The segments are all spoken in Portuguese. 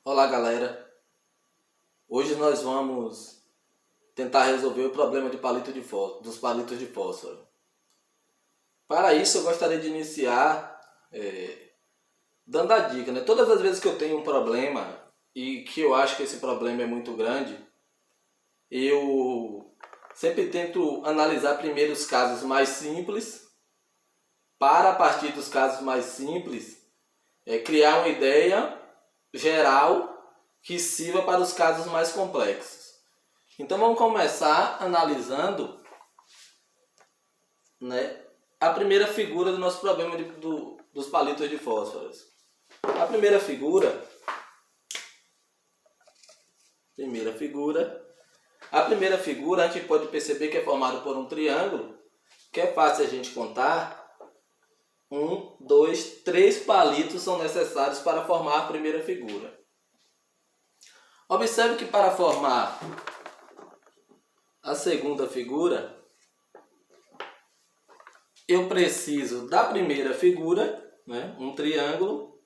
Olá galera, hoje nós vamos tentar resolver o problema de dos palitos de fósforo. Para isso eu gostaria de iniciar dando a dica, né? Todas as vezes que eu tenho um problema e que eu acho que esse problema é muito grande, eu sempre tento analisar primeiro os casos mais simples, para a partir dos casos mais simples criar uma ideia geral que sirva para os casos mais complexos. Então vamos começar analisando, a primeira figura do nosso problema dos palitos de fósforos. A primeira figura a gente pode perceber que é formado por um triângulo, que é fácil a gente contar. 1, 2, 3 palitos são necessários para formar a primeira figura. Observe que para formar a segunda figura, eu preciso da primeira figura, um triângulo,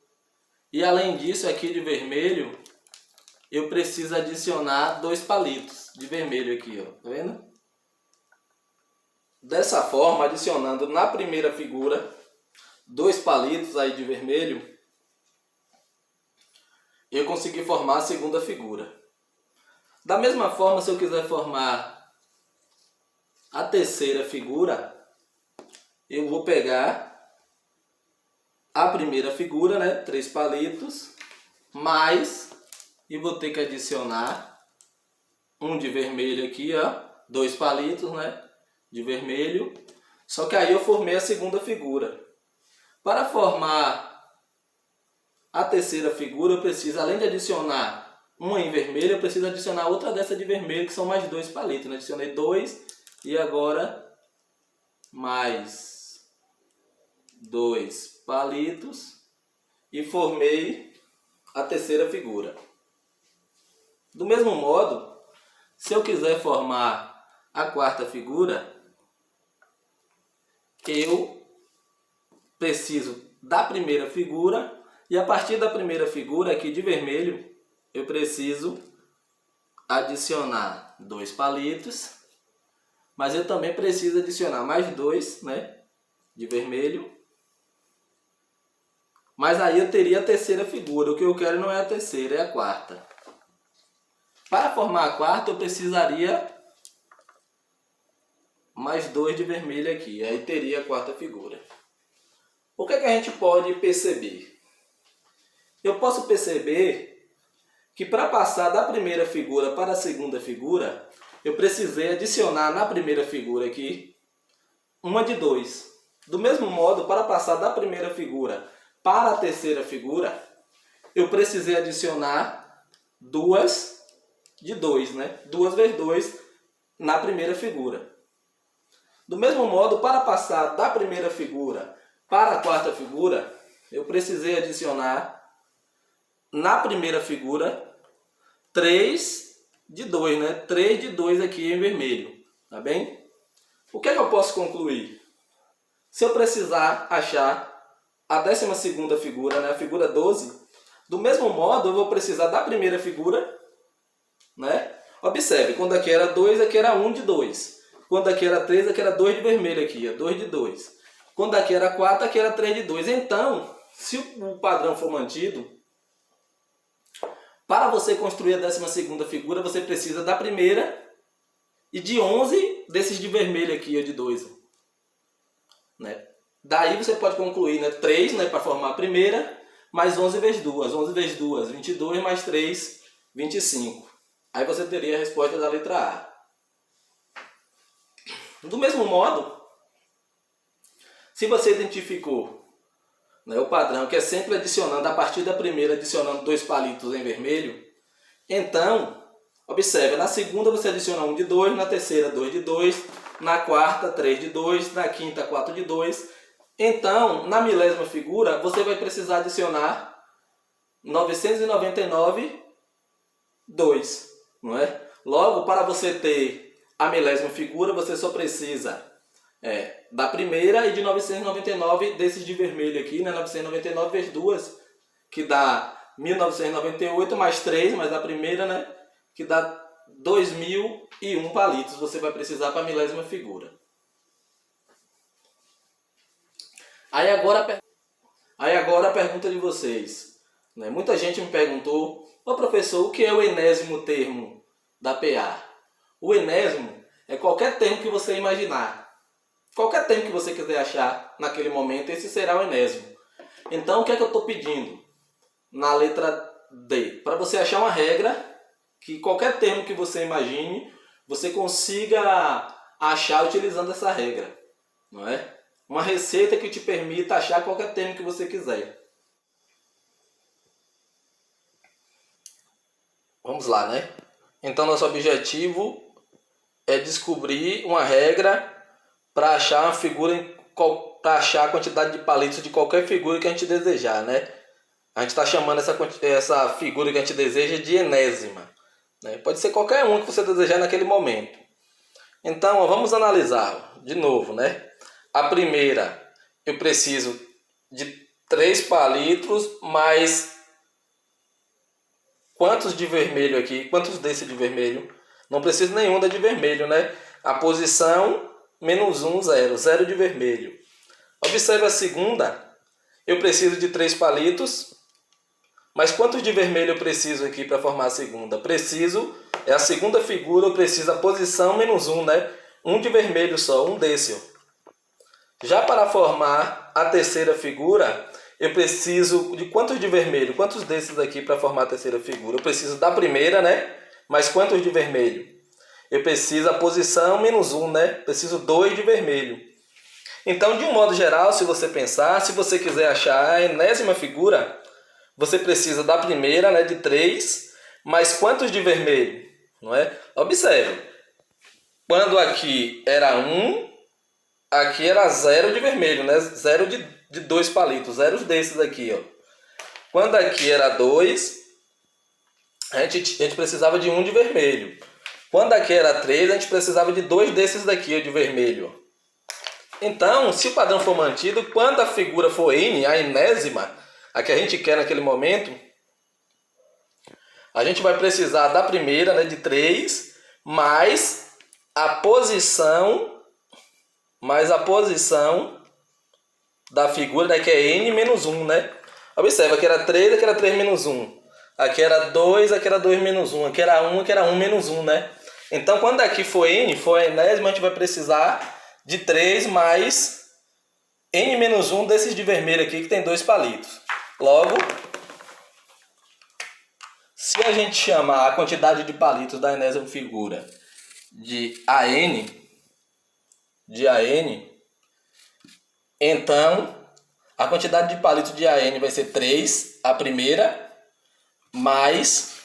e além disso, aqui de vermelho, eu preciso adicionar 2 palitos de vermelho aqui, ó, tá vendo? Dessa forma, adicionando na primeira figura 2 palitos aí de vermelho, eu consegui formar a segunda figura. Da mesma forma, se eu quiser formar a terceira figura, eu vou pegar a primeira figura, 3 palitos, e vou ter que adicionar um de vermelho aqui, ó, 2 palitos, de vermelho. Só que aí eu formei a segunda figura. Para formar a terceira figura, eu preciso, além de adicionar uma em vermelho, eu preciso adicionar outra dessa de vermelho, que são mais 2 palitos. Adicionei 2 e agora mais 2 palitos e formei a terceira figura. Do mesmo modo, se eu quiser formar a quarta figura, eu preciso da primeira figura, e a partir da primeira figura aqui de vermelho, eu preciso adicionar 2 palitos, mas eu também preciso adicionar mais 2, de vermelho. Mas aí eu teria a terceira figura. O que eu quero não é a terceira, é a quarta. Para formar a quarta, eu precisaria mais 2 de vermelho aqui, aí teria a quarta figura. O que a gente pode perceber? Eu posso perceber que para passar da primeira figura para a segunda figura, eu precisei adicionar na primeira figura aqui uma de 2. Do mesmo modo, para passar da primeira figura para a terceira figura, eu precisei adicionar 2 de 2, 2 vezes 2 na primeira figura. Do mesmo modo, para passar da primeira figura para a quarta figura, eu precisei adicionar na primeira figura 3 de 2, 3 de 2 aqui em vermelho, tá bem? O que eu posso concluir? Se eu precisar achar a 12ª figura, a figura 12, do mesmo modo eu vou precisar da primeira figura, Observe, quando aqui era 2, aqui era 1 de 2. Quando aqui era 3, aqui era 2 de vermelho aqui, 2 de 2. Quando aqui era 4, aqui era 3 de 2. Então, se o padrão for mantido, para você construir a 12ª figura, você precisa da primeira e de 11 desses de vermelho aqui, de 2. Daí você pode concluir 3 para formar a primeira, mais 11 vezes 2. 11 vezes 2, 22, mais 3, 25. Aí você teria a resposta da letra A. Do mesmo modo, se você identificou o padrão, que é sempre adicionando, a partir da primeira, adicionando 2 palitos em vermelho, então, observe, na segunda você adiciona 1 de 2, na terceira 2 de 2, na quarta 3 de 2, na quinta 4 de 2. Então, na milésima figura, você vai precisar adicionar 999, 2, não é? Logo, para você ter a milésima figura, você só precisa da primeira e de 999 desses de vermelho aqui, 999 vezes 2, que dá 1998 mais 3, mais a primeira, né? Que dá 2001 palitos. Você vai precisar para a milésima figura. Aí agora a pergunta de vocês. Né? Muita gente me perguntou: ô professor, o que é o enésimo termo da PA? O enésimo é qualquer termo que você imaginar. Qualquer termo que você quiser achar naquele momento, esse será o enésimo. Então, o que é que eu estou pedindo na letra D? Para você achar uma regra que qualquer termo que você imagine, você consiga achar utilizando essa regra. Não é? Uma receita que te permita achar qualquer termo que você quiser. Vamos lá, né? Então, nosso objetivo é descobrir uma regra para achar uma figura, para achar a quantidade de palitos de qualquer figura que a gente desejar, né? A gente está chamando essa figura que a gente deseja de enésima, né? Pode ser qualquer uma que você desejar naquele momento. Então, ó, vamos analisar de novo, né? A primeira, eu preciso de 3 palitos mais quantos de vermelho aqui? Quantos desse de vermelho? Não preciso nenhum da de vermelho, né? A posição -1, 0. 0 de vermelho. Observe a segunda. Eu preciso de 3 palitos. Mas quantos de vermelho eu preciso aqui para formar a segunda? Preciso, é a segunda figura, eu preciso a posição -1, né? 1 de vermelho só, um desse. Ó. Já para formar a terceira figura, eu preciso de quantos de vermelho? Quantos desses aqui para formar a terceira figura? Eu preciso da primeira, né? Mas quantos de vermelho? Eu preciso a posição -1, né? Preciso 2 de vermelho. Então, de um modo geral, se você pensar, se você quiser achar a enésima figura, você precisa da primeira, né, de 3, mas quantos de vermelho? Não é? Observe. Quando aqui era 1, aqui era 0 de vermelho, né? 0 de 2 palitos, 0 desses aqui, ó. Quando aqui era 2, a gente precisava de 1 de vermelho. Quando aqui era 3, a gente precisava de 2 desses daqui, ó, de vermelho. Então, se o padrão for mantido, quando a figura for N, a enésima, a que a gente quer naquele momento, a gente vai precisar da primeira, né, de 3, mais a posição da figura, né, que é N-1, né? Observa, aqui era 3, aqui era 3 menos 1. Aqui era 2, aqui era 2 menos 1. Aqui era 1, aqui era 1 menos 1, né? Então, quando aqui for N, for a enésima, a gente vai precisar de 3 mais N-1 desses de vermelho aqui, que tem 2 palitos. Logo, se a gente chamar a quantidade de palitos da enésima figura de AN, então a quantidade de palitos de AN vai ser 3, a primeira, mais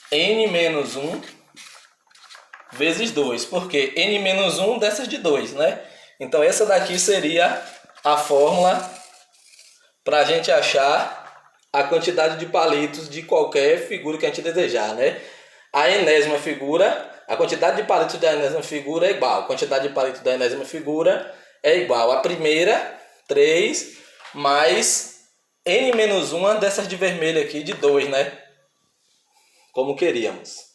N-1 vezes 2, porque N-1 dessas de 2, né? Então essa daqui seria a fórmula para a gente achar a quantidade de palitos de qualquer figura que a gente desejar, né? A enésima figura, a quantidade de palitos da enésima figura é igual. A quantidade de palitos da enésima figura é igual a primeira, 3, mais N-1 dessas de vermelho aqui, de 2, né? Como queríamos.